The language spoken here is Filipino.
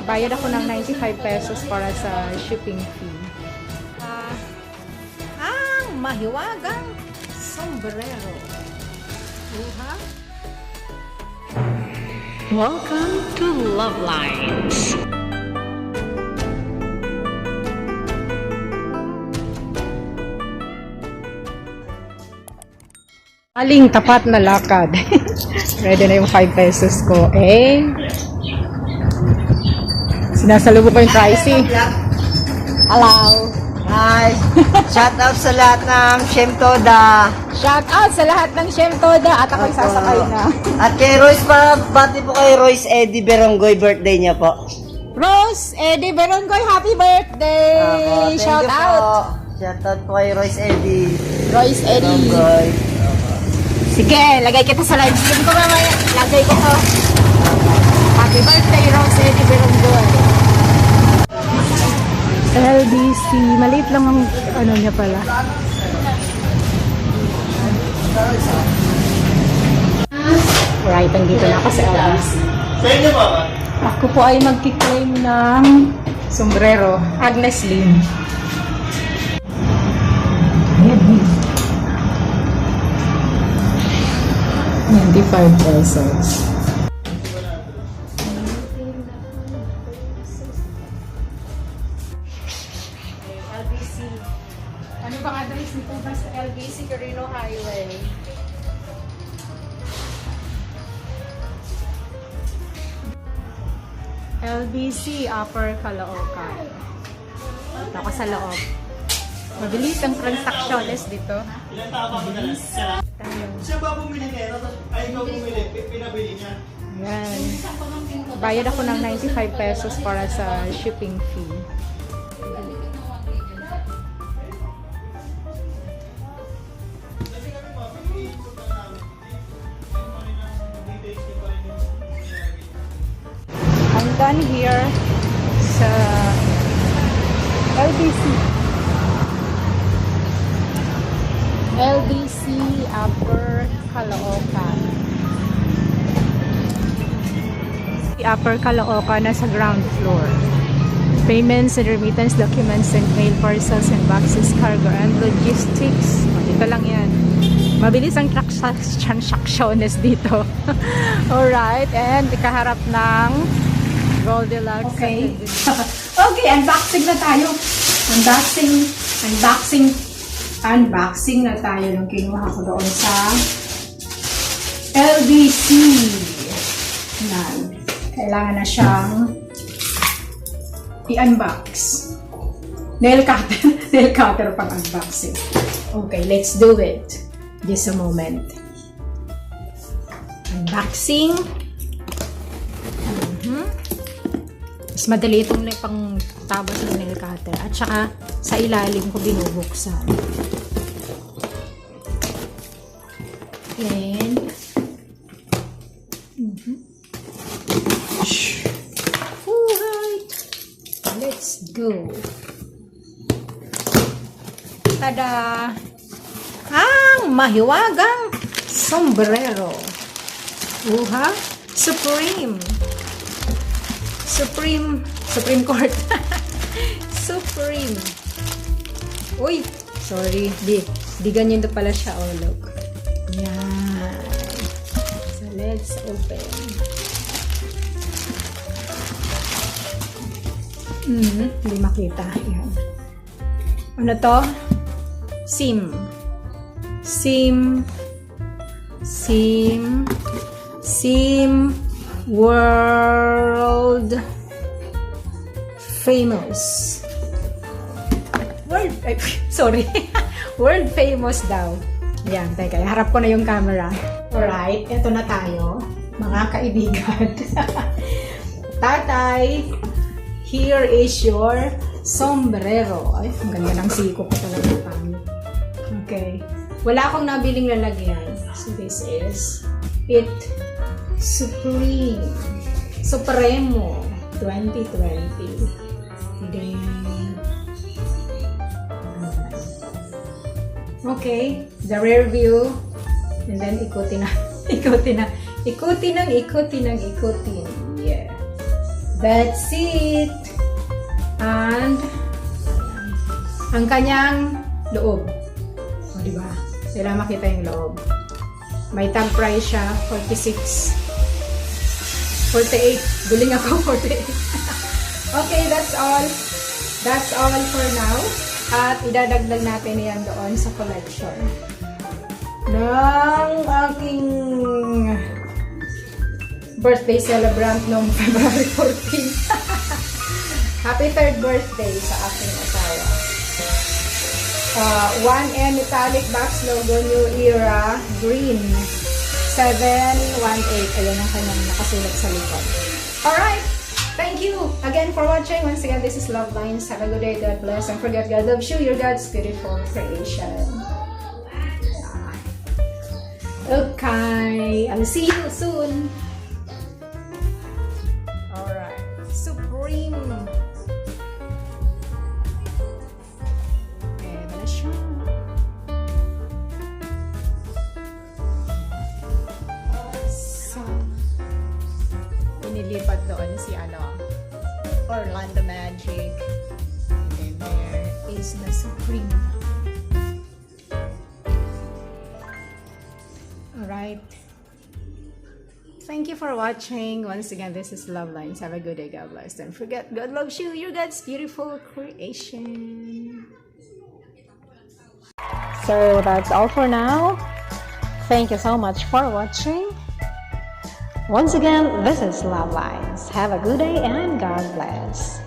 Nagbayad ako ng 95 pesos para sa shipping fee. Ang mahiwagang sombrero. Uha? Welcome to Love Lines. Aling tapat na lakad. Ready na yung 5 pesos ko. Sinasalubo ko yung pricey. Hello. Hi! Shout out sa lahat ng Shemtoda. Shout out sa lahat ng Shemtoda at ako'y sasakay na. At kay Royce, bati po kay Royce Eddie Berongoy, birthday niya po. Rose, Eddie Berongoy, happy birthday! Thank Shout you out! po. Shout out po kay Royce Eddie Royce Eddie. Berongoy. Sige, lagay kita sa live stream ko mamaya. Lagay ko to. Happy birthday, Rose Eddie Berongoy. LBC. Maliit lang ang ano niya pala. Right, andito na ako sa LBC. Sa inyo ba? Ako po ay magkiklaim ng sombrero. Agnes Lim. Ayan. 95 pesos. LBC. Ano bang address nito? Basta LBC Carino Highway. LBC Upper Caloocan. Ito ako sa loob. Mabilis ang transactions dito. Mabilis. Siya ba bumili niya? Ay, ikaw bumili. Pinabili niya. Yan. Bayad ako ng 95 pesos para sa shipping fee. I'm done here sa LBC. LBC Upper Caloocan. Upper Caloocan na sa ground floor. Payments and remittance documents and mail parcels and boxes, cargo and logistics. Dito lang yan. Mabilis ang transactions dito. Alright, and kaharap ng Goldilocks. Okay. Okay, unboxing na tayo. Unboxing na tayo nung kinuha ko doon sa LBC. Yan. Kailangan na siyang i-unbox. Nail cutter pang unboxing. Okay, let's do it. Just a moment. Unboxing. Mas madali itong pang tabas ng nail cutter. At saka sa ilalim ko binubuksan. And alright. Let's go. Tada! Ang mahiwagang sombrero. Uha! Supreme Court. Supreme. Uy! Sorry. Di ganyan na pala siya. Oh, look. Yan. So, let's open. Hindi makita. Yan. Ano to? SIM world famous. World famous daw. Yan, teka, harap ko na yung camera. Alright, eto na tayo, mga kaibigan. Tatay, here is your sombrero. Ay, ang ganda ng siko ko talaga pa. Okay. Wala akong nabiling lalagyan. So, this is it. Supremo 2020. Then, okay. The rear view. And then, ikutin. Yeah. That's it. And ang kanyang loob. O, diba? Kailangan makita yung loob. May tag price siya, 46. 48. Guling ako, 48. Okay, that's all. That's all for now. At idadagdag natin yan doon sa collection ng aking birthday celebrant noong February 14. Happy 3rd birthday sa aking asawa. 1M metallic box logo, new era, green. 718. Ayan ang kanyang nakasulat sa likod. Alright! Thank you again for watching. Once again, this is Love Lines. Have a good day. God bless. And forget, God loves you. You're God's beautiful creation. Okay. I'll see you soon. Alright. Supreme. Ayan na siya. So, inilipat doon si Orlando Magic. And then there is the Supreme. Alright. Thank you for watching. Once again, this is Love Lines. Have a good day. God bless. Don't forget, God loves you. You're God's beautiful creation. So that's all for now. Thank you so much for watching. Once again, this is Love Lines. Have a good day and God bless.